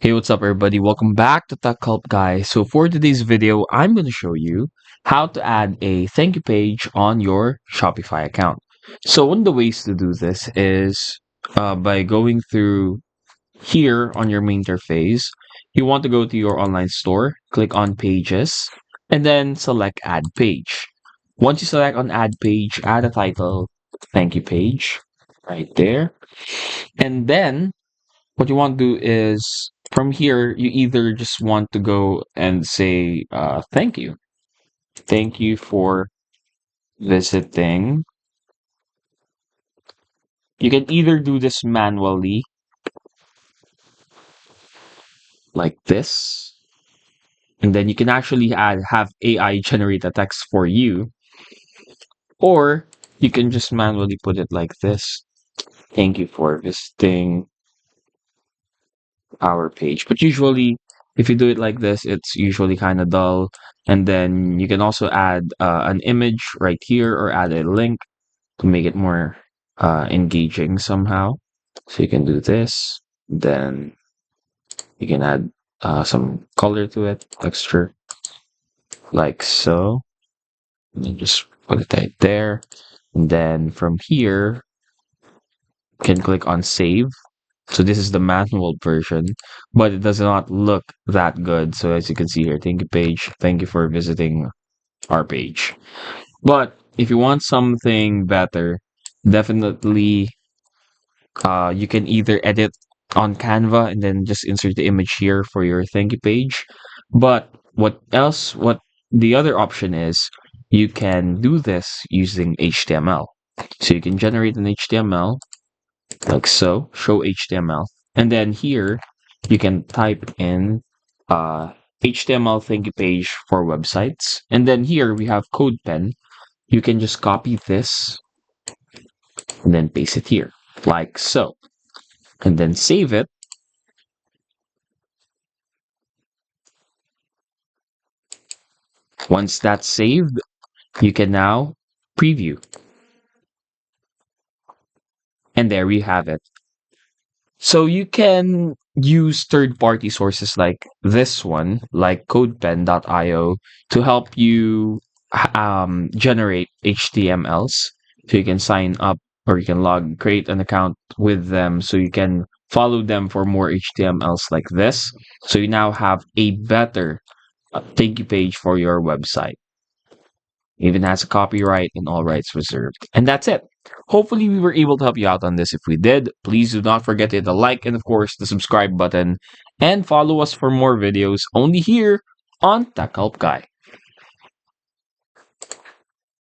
Hey, what's up, everybody? Welcome back to Tech Help Guy. So, for today's video, I'm going to show you how to add a thank you page on your Shopify account. So, one of the ways to do this is by going through here on your main interface. You want to go to your online store, click on Pages, and then select Add Page. Once you select on Add Page, add a title, Thank You Page, right there. And then what you want to do is from here you either just want to go and say thank you for visiting. You can either do this manually like this, and then you can actually have AI generate a text for you, or you can just manually put it like this. Thank you for visiting our page. But usually, if you do it like this, it's usually kind of dull. And then you can also add an image right here or add a link to make it more engaging somehow. So you can do this. Then you can add some color to it, texture, like so. And then just put it right there. And then from here, you can click on save. So this is the manual version, but it does not look that good. So as you can see here, thank you page. Thank you for visiting our page. But if you want something better, definitely you can either edit on Canva and then just insert the image here for your thank you page. But what the other option is, you can do this using HTML. So you can generate an HTML like so, show HTML. And then here, you can type in HTML thank you page for websites. And then here we have CodePen. You can just copy this and then paste it here, like so. And then save it. Once that's saved, you can now preview. And there we have it. So you can use third-party sources like this one, like CodePen.io, to help you generate HTMLs. So you can sign up or you can create an account with them so you can follow them for more HTMLs like this. So you now have a better thank you page for your website. Even has a copyright and all rights reserved. And that's it. Hopefully, we were able to help you out on this. If we did, please do not forget to hit the like and, of course, the subscribe button. And follow us for more videos only here on Tech Help Guy.